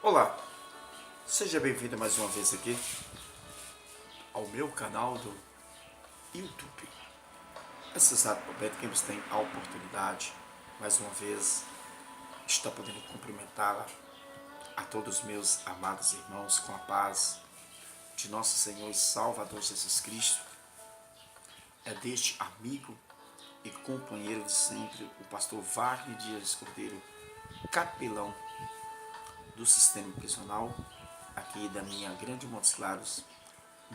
Olá, seja bem-vindo mais uma vez aqui ao meu canal do YouTube. Nesse exato momento que você tem a oportunidade, mais uma vez, está podendo cumprimentá-la a todos os meus amados irmãos com a paz de nosso Senhor e Salvador Jesus Cristo. É deste amigo e companheiro de sempre, o pastor Wagner Dias Cordeiro, capelão do sistema prisional aqui da minha Grande Montes Claros,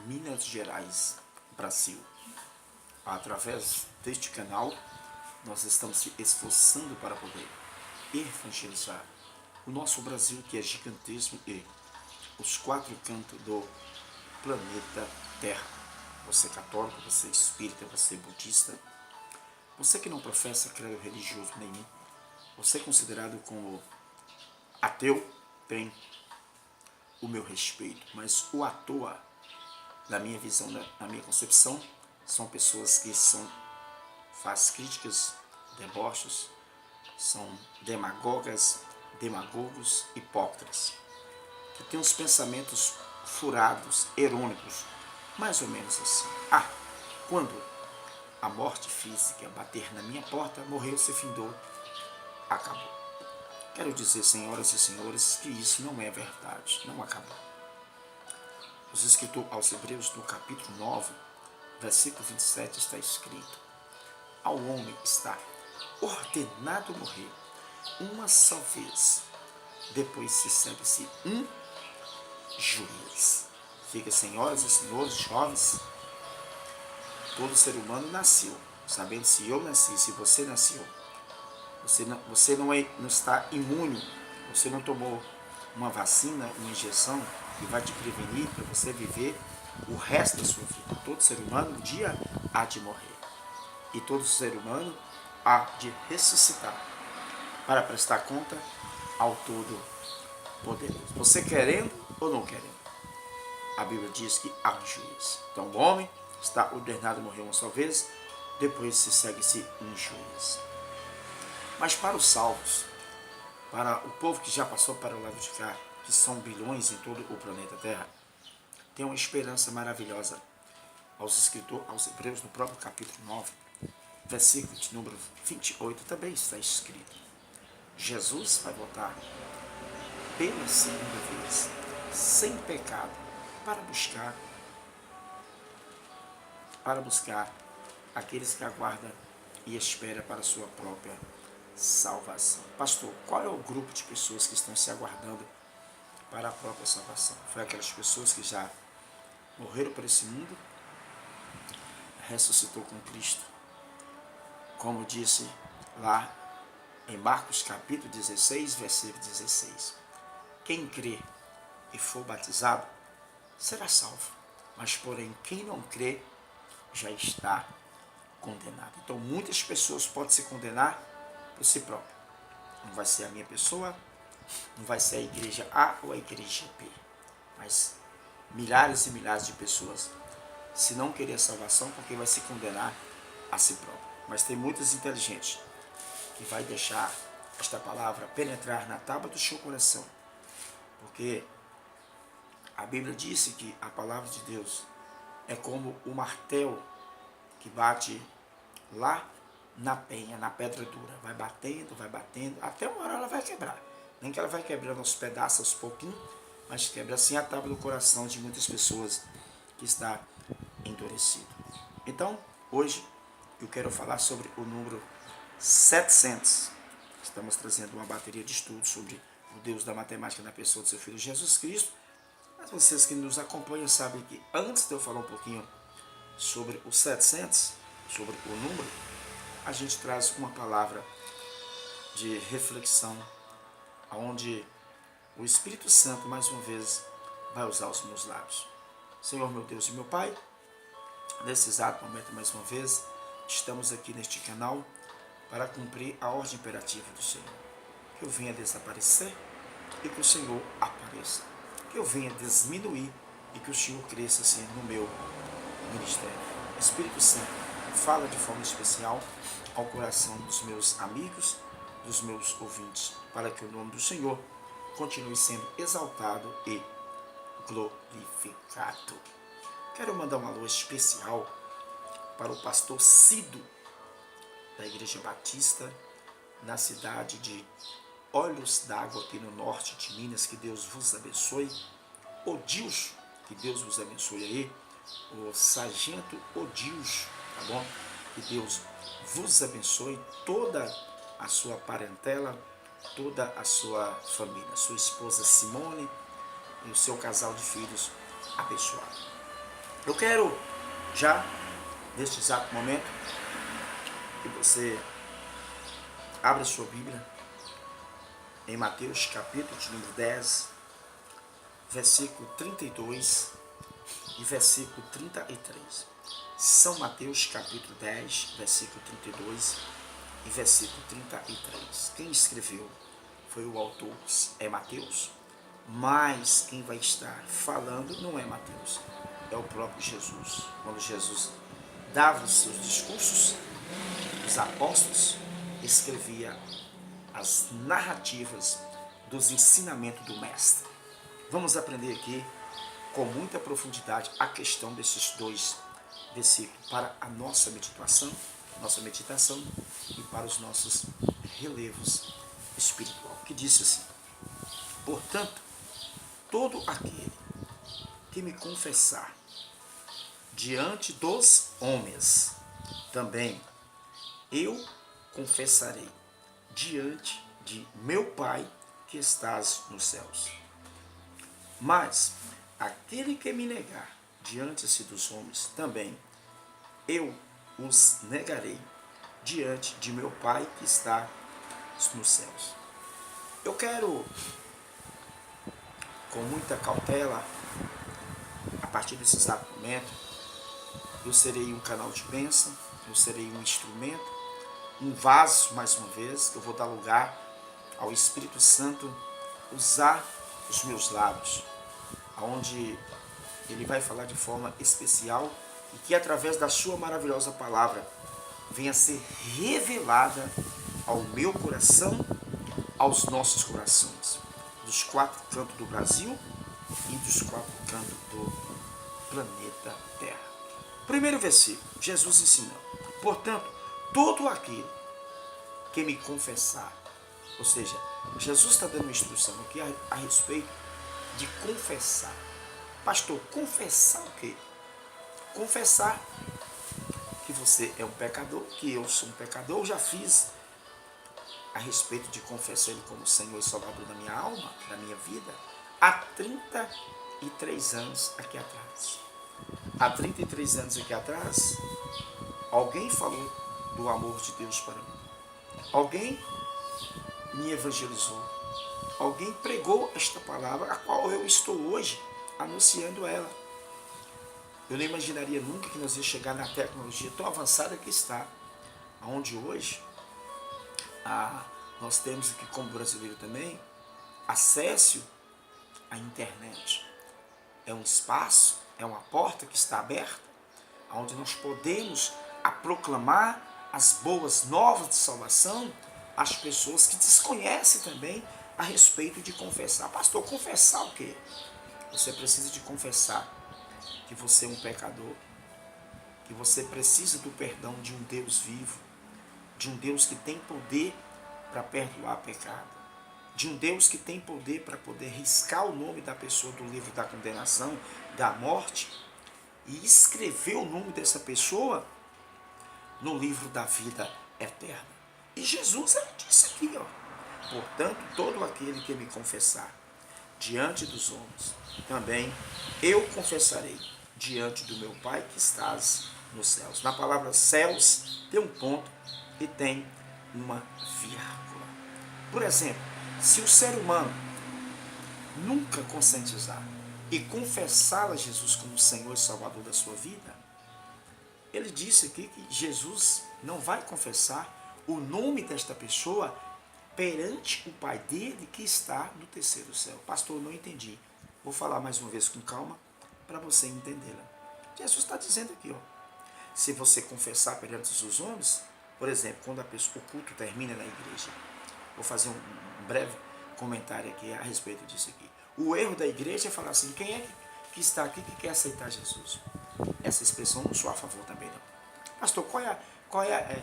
Minas Gerais, Brasil. Através deste canal, nós estamos se esforçando para poder evangelizar o nosso Brasil, que é gigantesco, e os quatro cantos do planeta Terra. Você católico, você espírita, você budista, você que não professa credo religioso nenhum, você considerado como ateu, tem o meu respeito, mas o à toa, na minha visão, na minha concepção, são pessoas que fazem críticas, deboches, são demagogos, hipócritas, que têm uns pensamentos furados, erônicos, mais ou menos assim. Quando a morte física bater na minha porta, morreu, se findou, acabou. Quero dizer, senhoras e senhores, que isso não é verdade, não acabou. Os escritores aos Hebreus, no capítulo 9, versículo 27, está escrito: ao homem está ordenado morrer uma só vez, depois se segue-se um juiz. Fica, senhoras e senhores, jovens, todo ser humano nasceu, sabendo, se eu nasci, se você nasceu, você não está imune, você não tomou uma vacina, uma injeção que vai te prevenir para você viver o resto da sua vida. Todo ser humano um dia há de morrer. E todo ser humano há de ressuscitar para prestar conta ao Todo-Poderoso. Você querendo ou não querendo? A Bíblia diz que há um juiz. Então o homem está ordenado a morrer uma só vez, depois se segue-se um juiz. Mas para os salvos, para o povo que já passou para o lado de cá, que são bilhões em todo o planeta Terra, tem uma esperança maravilhosa. Aos escritores, aos Hebreus, no próprio capítulo 9, versículo de número 28, também está escrito: Jesus vai voltar pela segunda vez, sem pecado, para buscar aqueles que aguardam e esperam para a sua própria salvação. Pastor, qual é o grupo de pessoas que estão se aguardando para a própria salvação? Foi aquelas pessoas que já morreram por esse mundo, ressuscitou com Cristo, como disse lá em Marcos capítulo 16, versículo 16. Quem crê e for batizado será salvo, mas porém quem não crê já está condenado. Então muitas pessoas podem se condenar por si próprio. Não vai ser a minha pessoa, não vai ser a igreja A ou a igreja B, mas milhares e milhares de pessoas, se não querer salvação, porque vai se condenar a si próprio. Mas tem muitos inteligentes que vai deixar esta palavra penetrar na tábua do seu coração, porque a Bíblia disse que a palavra de Deus é como o martelo que bate lá na penha, na pedra dura. Vai batendo, até uma hora ela vai quebrar. Nem que ela vai quebrando aos pedaços, aos pouquinhos, mas quebra assim a tábua do coração de muitas pessoas que está endurecido. Então, hoje, eu quero falar sobre o número 700. Estamos trazendo uma bateria de estudos sobre o Deus da matemática na pessoa do seu Filho Jesus Cristo. Mas vocês que nos acompanham sabem que antes de eu falar um pouquinho sobre o 700, sobre o número, a gente traz uma palavra de reflexão, onde o Espírito Santo, mais uma vez, vai usar os meus lábios. Senhor, meu Deus e meu Pai, nesse exato momento, mais uma vez, estamos aqui neste canal para cumprir a ordem imperativa do Senhor. Que eu venha desaparecer e que o Senhor apareça. Que eu venha diminuir e que o Senhor cresça assim no meu ministério. Espírito Santo, fala de forma especial ao coração dos meus amigos, dos meus ouvintes, para que o nome do Senhor continue sendo exaltado e glorificado. Quero mandar um alô especial para o pastor Cido, da Igreja Batista, na cidade de Olhos d'Água, aqui no norte de Minas. Que Deus vos abençoe. Odilson, que Deus vos abençoe aí. O sargento Odilson, tá bom? Que Deus vos abençoe, toda a sua parentela, toda a sua família, sua esposa Simone e o seu casal de filhos abençoado. Eu quero já, neste exato momento, que você abra sua Bíblia em Mateus capítulo de número 10, versículo 32 e versículo 33. São Mateus capítulo 10, versículo 32 e versículo 33. Quem escreveu foi o autor, é Mateus, mas quem vai estar falando não é Mateus, é o próprio Jesus. Quando Jesus dava os seus discursos, os apóstolos escrevia as narrativas dos ensinamentos do mestre. Vamos aprender aqui com muita profundidade a questão desses dois versículos para a nossa meditação e para os nossos relevos espiritual, que disse assim: portanto, todo aquele que me confessar diante dos homens, também eu confessarei diante de meu Pai que estás nos céus. Mas aquele que me negar diante dos homens, também eu os negarei diante de meu Pai que está nos céus. Eu quero, com muita cautela, a partir desse exato momento, eu serei um canal de bênção, eu serei um instrumento, um vaso, mais uma vez, que eu vou dar lugar ao Espírito Santo usar os meus lábios, onde ele vai falar de forma especial e que através da sua maravilhosa palavra venha ser revelada ao meu coração, aos nossos corações, dos quatro cantos do Brasil e dos quatro cantos do planeta Terra. Primeiro versículo, Jesus ensinando: portanto, todo aquele que me confessar, ou seja, Jesus está dando uma instrução aqui a respeito de confessar. Pastor, confessar o quê? Confessar que você é um pecador, que eu sou um pecador. Eu já fiz a respeito de confessar Ele como Senhor e Salvador da minha alma, da minha vida, há 33 anos aqui atrás. Há 33 anos aqui atrás, alguém falou do amor de Deus para mim. Alguém me evangelizou. Alguém pregou esta palavra, a qual eu estou hoje anunciando ela. Eu não imaginaria nunca que nós ia chegar na tecnologia tão avançada que está, onde hoje nós temos aqui como brasileiro também acesso à internet. É um espaço, é uma porta que está aberta, onde nós podemos proclamar as boas novas de salvação às pessoas que desconhecem também a respeito de confessar. Pastor, confessar o quê? Você precisa de confessar que você é um pecador, que você precisa do perdão de um Deus vivo, de um Deus que tem poder para perdoar pecado, de um Deus que tem poder para poder riscar o nome da pessoa do livro da condenação, da morte, e escrever o nome dessa pessoa no livro da vida eterna. E Jesus disse aqui, portanto, todo aquele que me confessar diante dos homens, também eu confessarei diante do meu Pai que estás nos céus. Na palavra céus tem um ponto e tem uma vírgula. Por exemplo, se o ser humano nunca conscientizar e confessar a Jesus como Senhor e Salvador da sua vida, ele disse aqui que Jesus não vai confessar o nome desta pessoa perante o Pai dele que está no terceiro céu. Pastor, eu não entendi. Vou falar mais uma vez com calma para você entendê-la. Jesus está dizendo aqui, se você confessar perante os homens, por exemplo, quando o culto termina na igreja, vou fazer um breve comentário aqui a respeito disso aqui. O erro da igreja é falar assim, quem é que está aqui que quer aceitar Jesus? Essa expressão não sou a favor também não. Pastor, qual é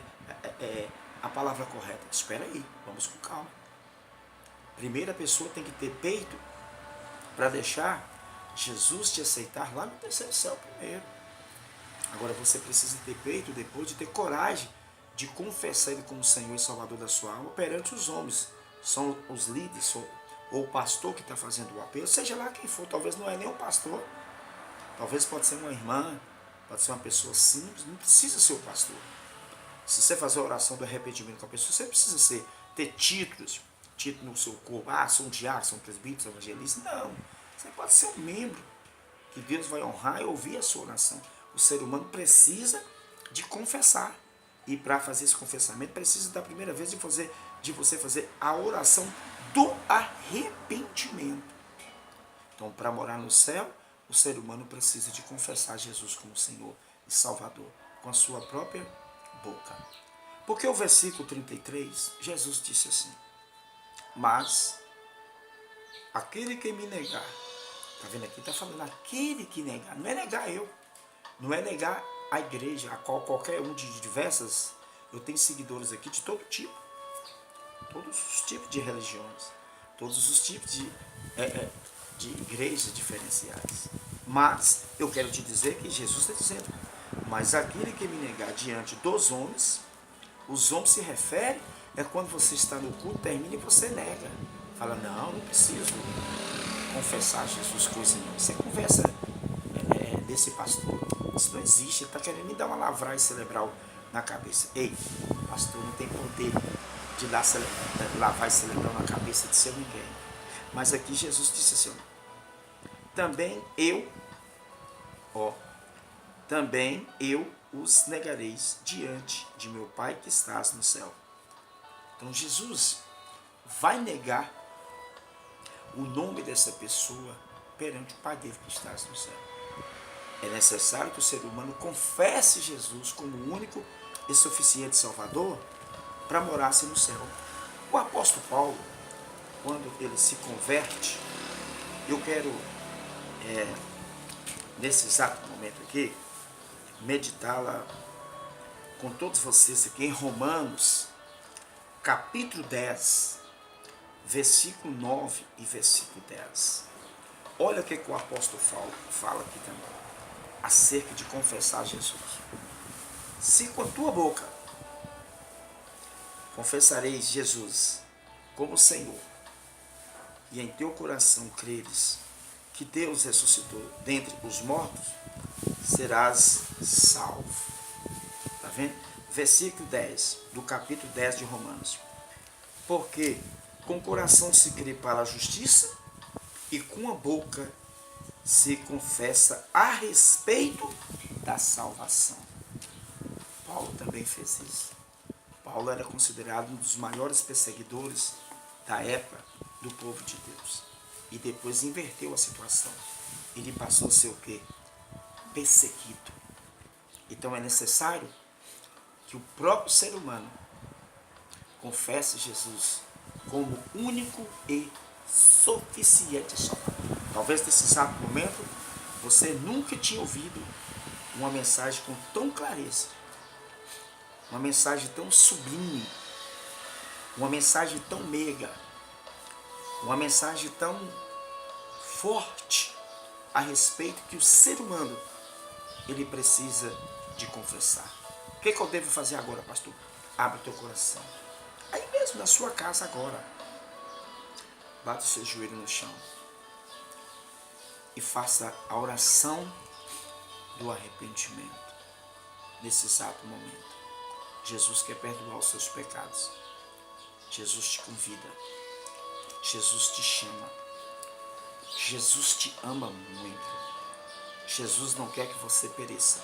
a palavra correta? Espera aí, vamos com calma. Primeiro a pessoa tem que ter peito para deixar Jesus te aceitar lá no terceiro céu primeiro. Agora você precisa ter peito depois de ter coragem de confessar Ele como Senhor e Salvador da sua alma perante os homens. São os líderes ou o pastor que está fazendo o apelo, seja lá quem for, talvez não é nem um pastor, talvez pode ser uma irmã, pode ser uma pessoa simples, não precisa ser o pastor. Se você fazer a oração do arrependimento com a pessoa, você precisa ter título no seu corpo. Ah, sou um diácono, sou um presbítero, sou um evangelista. Não, você pode ser um membro que Deus vai honrar e ouvir a sua oração. O ser humano precisa de confessar. E para fazer esse confessamento, precisa da primeira vez de você fazer a oração do arrependimento. Então, para morar no céu, o ser humano precisa de confessar Jesus como Senhor e Salvador, com a sua própria boca. Porque o versículo 33, Jesus disse assim, mas aquele que me negar, está vendo aqui, está falando aquele que negar, não é negar eu, não é negar a igreja, a qualquer um de diversas, eu tenho seguidores aqui de todo tipo, todos os tipos de religiões, todos os tipos de igrejas diferenciais. Mas eu quero te dizer que Jesus está dizendo, mas aquele que me negar diante dos homens, os homens se referem, é quando você está no culto, termina e você nega. Fala, não preciso confessar Jesus coisa nenhuma. Você conversa desse pastor, isso não existe, ele está querendo me dar uma lavragem cerebral na cabeça. Ei, pastor não tem poder de dar lavagem cerebral na cabeça de seu ninguém. Mas aqui Jesus disse assim, também eu os negareis diante de meu Pai que estás no céu. Então Jesus vai negar o nome dessa pessoa perante o Pai dele que estás no céu. É necessário que o ser humano confesse Jesus como o único e suficiente Salvador para morar-se no céu. O apóstolo Paulo, quando ele se converte, eu quero, nesse exato momento aqui, meditá-la com todos vocês aqui em Romanos, capítulo 10, versículo 9 e versículo 10. Olha o que o apóstolo fala aqui também, acerca de confessar Jesus. Se com a tua boca confessareis Jesus como Senhor, e em teu coração creres que Deus ressuscitou dentre os mortos, serás salvo. Está vendo? Versículo 10, do capítulo 10 de Romanos. Porque com o coração se crê para a justiça, e com a boca se confessa a respeito da salvação. Paulo também fez isso. Paulo era considerado um dos maiores perseguidores da época do povo de Deus. E depois inverteu a situação. Ele passou a ser o quê? Perseguido. Então é necessário que o próprio ser humano confesse Jesus como único e suficiente Salvador. Talvez nesse exato momento você nunca tinha ouvido uma mensagem com tão clareza, uma mensagem tão sublime, uma mensagem tão meiga, uma mensagem tão forte a respeito que o ser humano ele precisa de confessar. O que eu devo fazer agora, pastor? Abre o teu coração. Aí mesmo na sua casa agora, bate o seu joelho no chão e faça a oração do arrependimento nesse exato momento. Jesus quer perdoar os seus pecados. Jesus te convida. Jesus te chama. Jesus te ama muito. Jesus não quer que você pereça.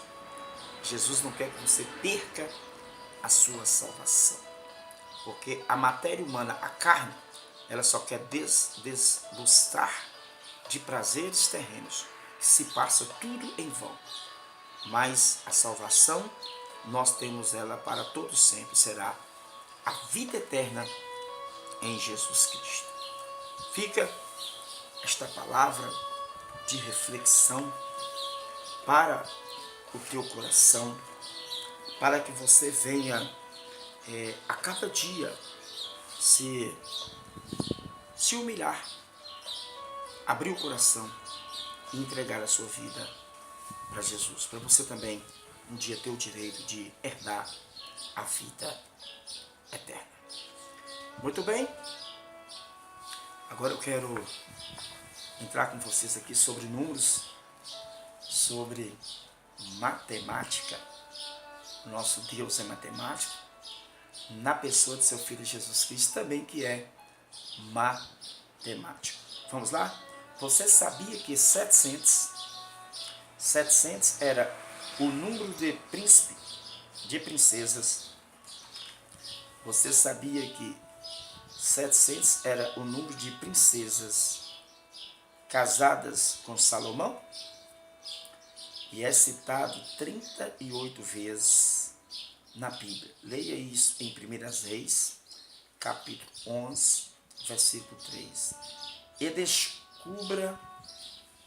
Jesus não quer que você perca a sua salvação. Porque a matéria humana, a carne, ela só quer desgustar de prazeres terrenos. Se passa tudo em vão. Mas a salvação, nós temos ela para todo sempre. Será a vida eterna em Jesus Cristo. Fica esta palavra de reflexão para o teu coração, para que você venha a cada dia se humilhar, abrir o coração e entregar a sua vida para Jesus, para você também um dia ter o direito de herdar a vida eterna. Muito bem, agora eu quero entrar com vocês aqui sobre números, sobre matemática. Nosso Deus é matemático, na pessoa de seu Filho Jesus Cristo também, que é matemático. Vamos lá? Você sabia que 700 era o número de príncipe, de princesas? Você sabia que 700 era o número de princesas casadas com Salomão? E é citado 38 vezes na Bíblia. Leia isso em 1 Reis, capítulo 11, versículo 3. E descubra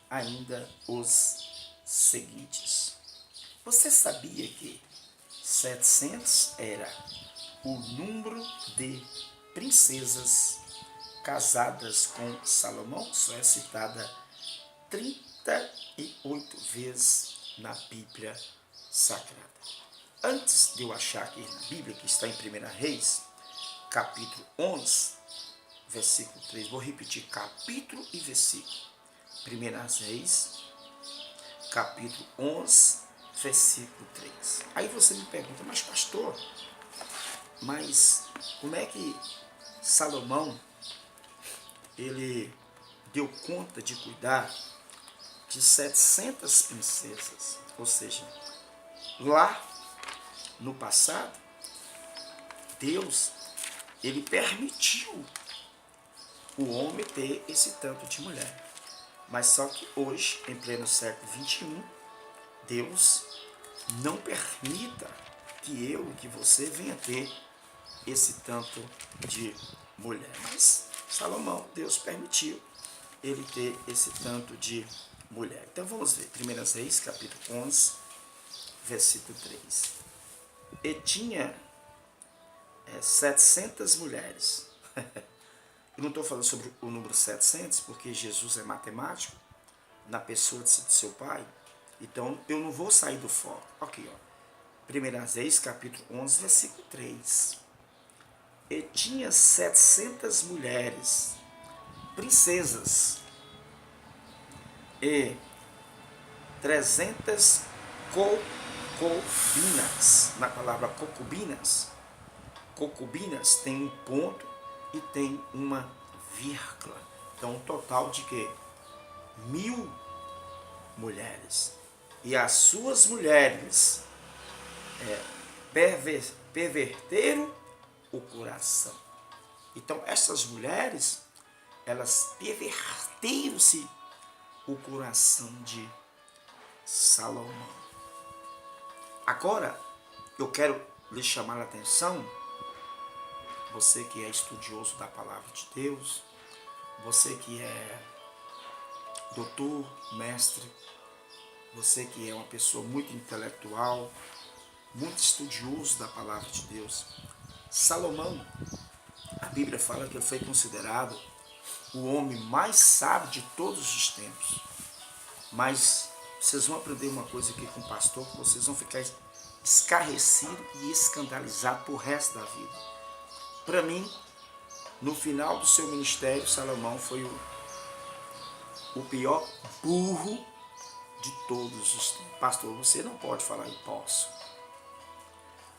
ainda os seguintes. Você sabia que 700 era o número de princesas casadas com Salomão? Só é citada 38 vezes na Bíblia Sagrada. Antes de eu achar aqui na Bíblia, que está em 1 Reis, capítulo 11, versículo 3, vou repetir capítulo e versículo. 1 Reis, capítulo 11, versículo 3. Aí você me pergunta, mas pastor, mas como é que Salomão, ele deu conta de cuidar de 700 princesas? Ou seja, lá no passado, Deus, ele permitiu o homem ter esse tanto de mulher. Mas só que hoje, em pleno século XXI, Deus não permita que eu e que você venha ter esse tanto de mulher. Mas Salomão, Deus permitiu ele ter esse tanto de mulher. Então vamos ver, 1 Reis, capítulo 11, versículo 3. E tinha 700 mulheres. Eu não estou falando sobre o número 700, porque Jesus é matemático, na pessoa de seu pai. Então eu não vou sair do foco. Aqui, ó. 1 Reis, capítulo 11, versículo 3. E tinha 700 mulheres, princesas, e 300 concubinas. Na palavra concubinas tem um ponto e tem uma vírgula. Então um total de quê? 1000 mulheres. E as suas mulheres perverteram o coração. Então essas mulheres, elas perverteram-se o coração de Salomão. Agora, eu quero lhe chamar a atenção, você que é estudioso da palavra de Deus, você que é doutor, mestre, você que é uma pessoa muito intelectual, muito estudioso da palavra de Deus. Salomão, a Bíblia fala que ele foi considerado o homem mais sábio de todos os tempos. Mas vocês vão aprender uma coisa aqui com o pastor, que vocês vão ficar escarrecidos e escandalizados por resto da vida. Para mim, no final do seu ministério, Salomão foi o pior burro de todos os tempos. Pastor, você não pode falar, eu posso.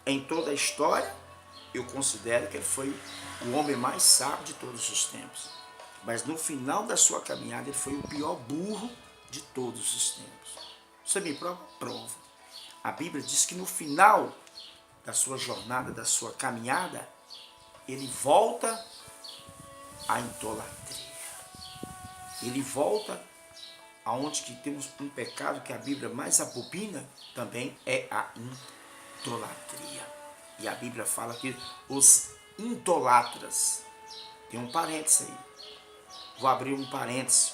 Em toda a história, eu considero que ele foi o homem mais sábio de todos os tempos. Mas no final da sua caminhada, ele foi o pior burro de todos os tempos. Você me prova? Prova. A Bíblia diz que no final da sua jornada, da sua caminhada, ele volta à idolatria. Ele volta aonde que temos um pecado que a Bíblia mais abomina, também é a idolatria. E a Bíblia fala que os idolatras, tem um parênteses aí, vou abrir um parênteses,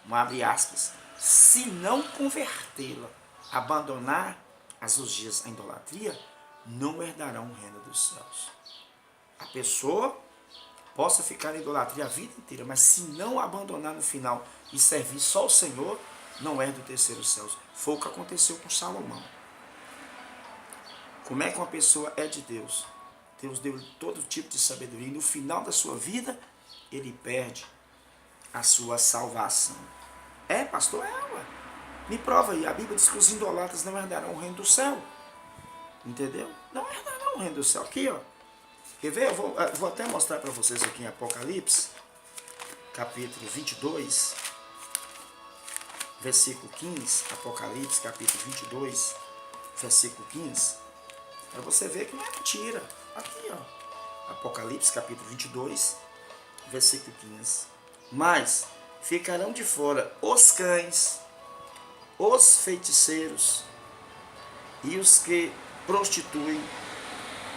um abre aspas, se não convertê-la, abandonar as orgias à idolatria, não herdarão o reino dos céus. A pessoa possa ficar na idolatria a vida inteira, mas se não abandonar no final e servir só o Senhor, não herda o terceiro céu. Foi o que aconteceu com Salomão. Como é que uma pessoa é de Deus? Deus deu todo tipo de sabedoria e no final da sua vida, ele perde a sua salvação. É, pastor? É, ué. Me prova aí. A Bíblia diz que os idolatras não herdarão o reino do céu. Entendeu? Não herdarão o reino do céu. Aqui, ó. Quer ver? Eu vou até mostrar para vocês aqui em Apocalipse, capítulo 22, versículo 15. Apocalipse, capítulo 22, versículo 15. Para você ver que não é mentira. Aqui, ó. Apocalipse, capítulo 22, versículo 15. Mas ficarão de fora os cães, os feiticeiros e os que prostituem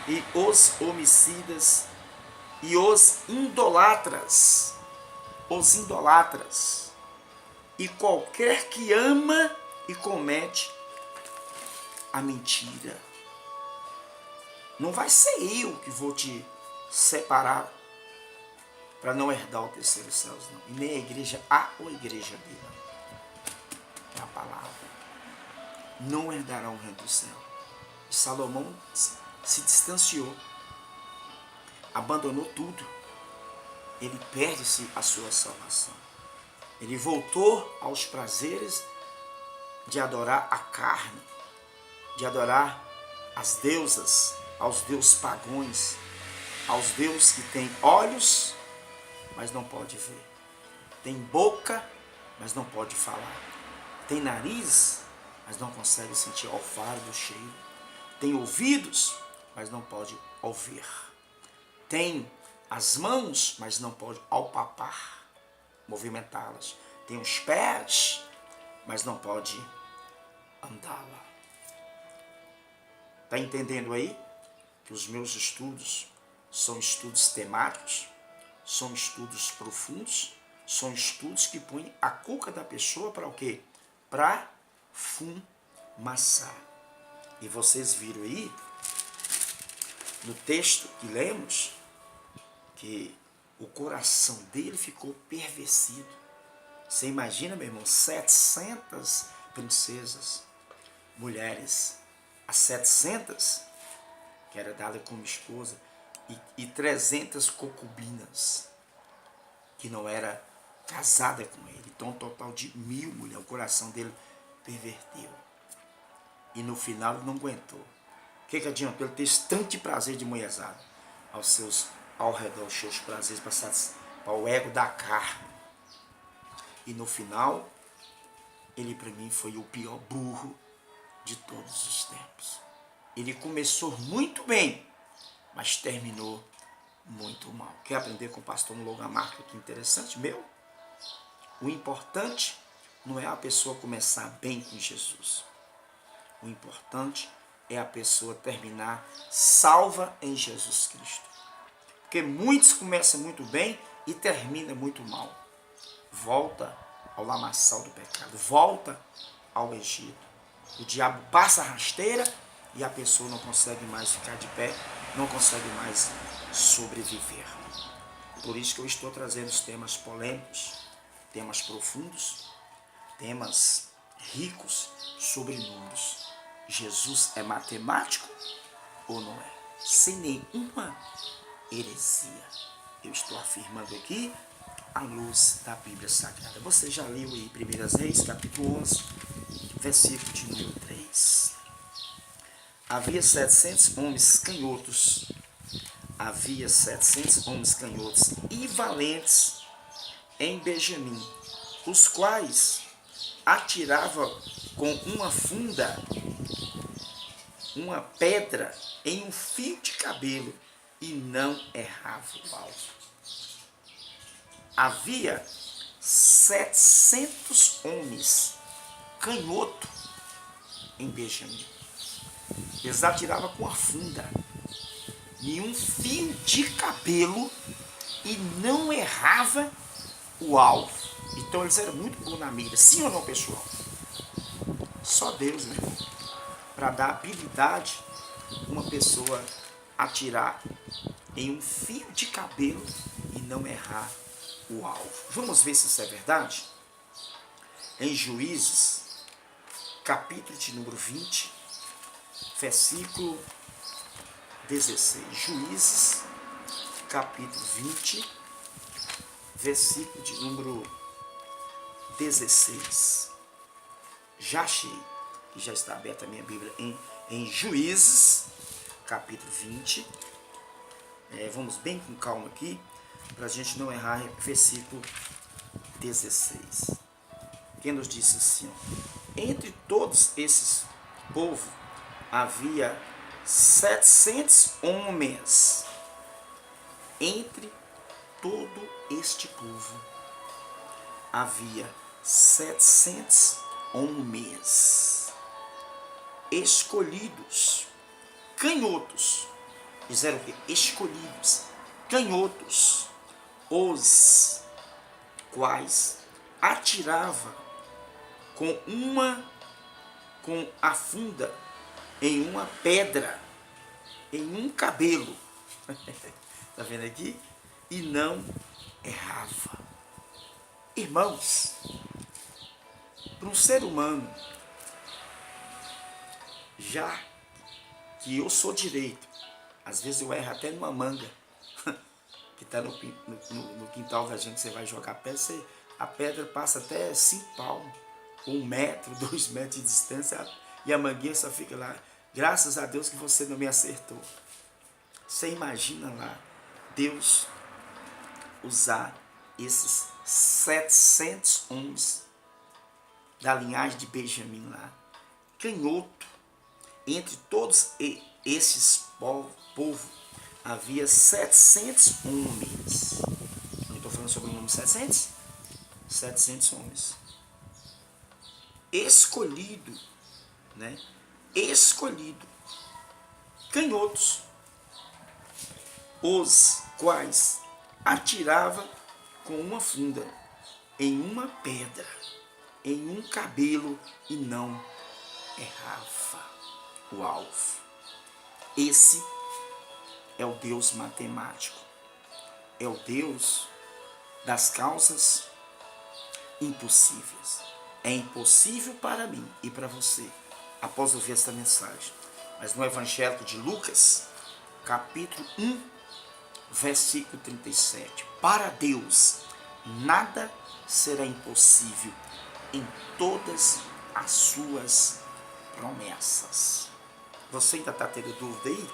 e os homicidas e os idolatras e qualquer que ama e comete a mentira. Não vai ser eu que vou te separar para não herdar o terceiro céu, não. E nem a igreja A ou a igreja B, não. É a palavra. Não herdarão o reino do céu. E Salomão se distanciou, abandonou tudo. Ele perde-se a sua salvação. Ele voltou aos prazeres de adorar a carne, de adorar as deusas, aos deuses pagões, aos deuses que têm olhos, mas não pode ver. Tem boca, mas não pode falar. Tem nariz, mas não consegue sentir o olfato do cheiro. Tem ouvidos, mas não pode ouvir. Tem as mãos, mas não pode apalpar, movimentá-las. Tem os pés, mas não pode andá-la. Está entendendo aí que os meus estudos são estudos temáticos, são estudos profundos, são estudos que põem a cuca da pessoa para o quê? Para fumaçar. E vocês viram aí, no texto que lemos, que o coração dele ficou pervertido. Você imagina, meu irmão, 700 princesas, mulheres, as 700, que era dada como esposa, e 300 concubinas, que não era casada com ele. Então, um total de 1000 mulheres. O coração dele perverteu. E no final ele não aguentou. O que adiantou? Ele teve tanto de prazer de mulherzada ao redor, os seus prazeres para o ego da carne. E no final, ele para mim foi o pior burro de todos os tempos. Ele começou muito bem, mas terminou muito mal. Quer aprender com o pastor no Logan Marca? Que interessante, meu? O importante não é a pessoa começar bem com Jesus. O importante é a pessoa terminar salva em Jesus Cristo. Porque muitos começam muito bem e terminam muito mal. Volta ao lamaçal do pecado. Volta ao Egito. O diabo passa a rasteira e a pessoa não consegue mais ficar de pé, não consegue mais sobreviver. Por isso que eu estou trazendo os temas polêmicos, temas profundos, temas ricos sobre números. Jesus é matemático ou não é? Sem nenhuma heresia. Eu estou afirmando aqui à luz da Bíblia Sagrada. Você já leu aí 1 Reis, capítulo 11, versículo de número 3. Havia 700 homens canhotos. Havia 700 homens canhotos e valentes em Benjamim, os quais atiravam com uma funda uma pedra em um fio de cabelo e não erravam o alvo. Havia 700 homens canhoto em Benjamim. Eles atiravam com a funda em um fio de cabelo e não errava o alvo. Então eles eram muito bons na mira. Sim ou não, pessoal? Só Deus, né? Para dar habilidade uma pessoa atirar em um fio de cabelo e não errar o alvo. Vamos ver se isso é verdade? Em Juízes, capítulo de número 20, versículo 16. Juízes, capítulo 20, versículo de número 16. Já achei, que já está aberta a minha Bíblia em Juízes, capítulo 20. Vamos bem com calma aqui, para a gente não errar, versículo 16. Quem nos disse assim, ó, entre todos esses povos havia 700 homens. Entre todo este povo havia 700 homens escolhidos, canhotos. Fizeram o quê? Escolhidos, canhotos, os quais atirava com a funda em uma pedra, em um cabelo. Está vendo aqui? E não errava. Irmãos, para um ser humano, já que eu sou direito, às vezes eu erro até numa manga, que está no quintal da gente, você vai jogar pedra, a pedra passa até 5 palmos, 1 metro, 2 metros de distância, e a mangueira só fica lá. Graças a Deus que você não me acertou. Você imagina lá, Deus usar esses 700 homens da linhagem de Benjamim lá, canhoto. Entre todos esses povos havia 700 homens. Não estou falando sobre o número 700? 700 homens. Escolhido, né? Escolhido. Canhotos. Os quais atirava com uma funda em uma pedra, em um cabelo, e não errava o alvo. Esse é o Deus matemático. É o Deus das causas impossíveis. É impossível para mim e para você, após ouvir esta mensagem. Mas no Evangelho de Lucas, capítulo 1, versículo 37. Para Deus, nada será impossível em todas as suas promessas. Você ainda está tendo dúvida aí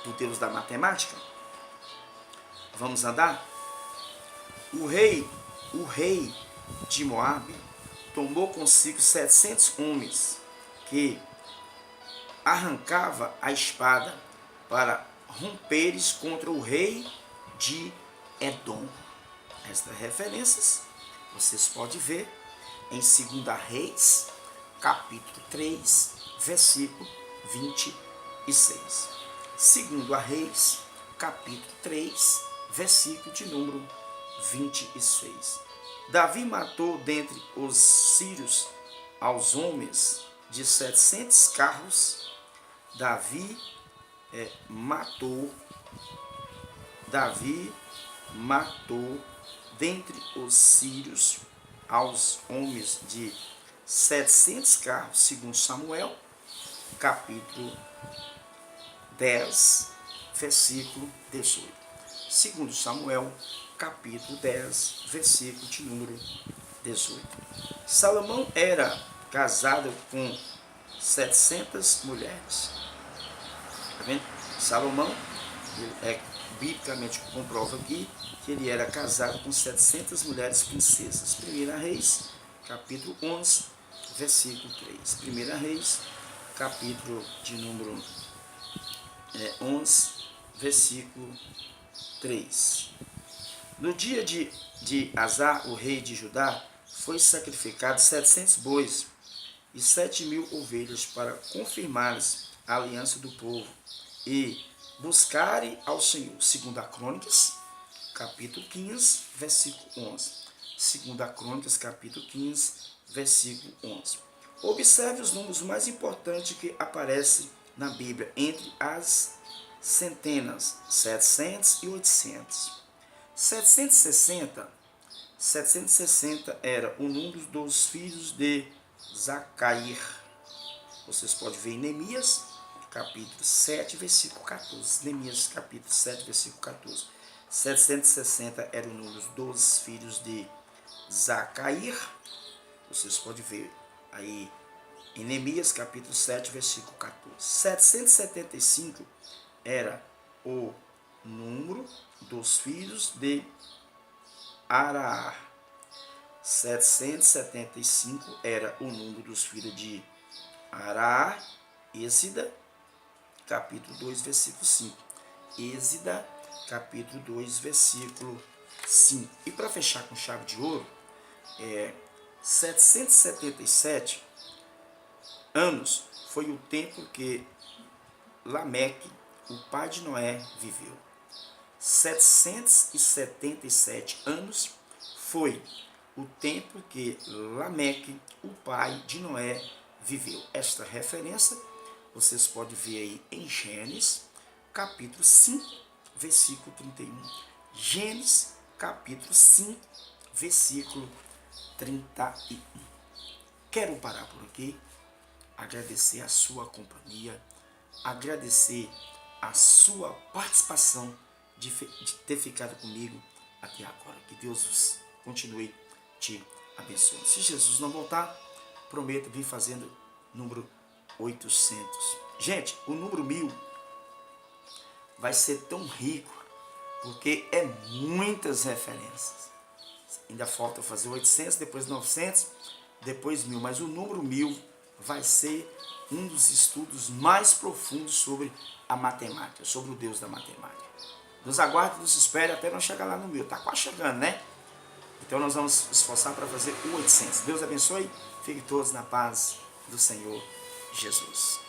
do Deus da matemática? Vamos andar? O rei de Moabe tomou consigo 700 homens que arrancava a espada para romperes contra o rei de Edom. Estas referências vocês podem ver em 2 Reis, capítulo 3, versículo 26. 2 Reis, capítulo 3, versículo de número 26. Davi matou dentre os sírios aos homens de 700 carros. Davi matou dentre os sírios aos homens de 700 carros, segundo Samuel, capítulo 10, versículo 18. Segundo Samuel, capítulo 10, versículo de número 18. Salomão era casado com 700 mulheres. Tá vendo? Salomão, biblicamente comprova aqui que ele era casado com 700 mulheres princesas. 1 Reis, capítulo 11, versículo 3. 1 Reis, capítulo de número 11, versículo 3. No dia de Azar, o rei de Judá, foi sacrificado 700 bois e 7.000 ovelhas para confirmar a aliança do povo e buscarem ao Senhor. 2 Crônicas, capítulo 15, versículo 11. 2 Crônicas, capítulo 15, versículo 11. Observe os números mais importantes que aparecem na Bíblia, entre as centenas, 700 e 800. 760 era o número dos filhos de Zacair. Vocês podem ver em Neemias, capítulo 7, versículo 14. Neemias, capítulo 7, versículo 14. 760 era o número dos filhos de Zacair. Vocês podem ver aí em Neemias, capítulo 7, versículo 14. 775 era o número dos filhos de Araar. 775 era o número dos filhos de Araar. Êxida, capítulo 2, versículo 5. Êxida, capítulo 2, versículo 5. E para fechar com chave de ouro, 777 anos foi o tempo que Lameque, o pai de Noé, viveu. 777 anos foi o tempo que Lameque, o pai de Noé, viveu. Esta referência vocês podem ver aí em Gênesis, capítulo 5, versículo 31. Gênesis, capítulo 5, versículo 31. Quero parar por aqui, agradecer a sua companhia, agradecer a sua participação de ter ficado comigo até agora. Que Deus continue te abençoando. Se Jesus não voltar, prometo vir fazendo número 800. Gente, o número 1000 vai ser tão rico, porque é muitas referências. Ainda falta fazer 800, depois 900, depois 1000. Mas o número 1000 vai ser um dos estudos mais profundos sobre a matemática, sobre o Deus da matemática. Nos aguarde, nos espere até nós chegar lá no 1000. Está quase chegando, né? Então nós vamos esforçar para fazer o 800. Deus abençoe. Fiquem todos na paz do Senhor Jesus.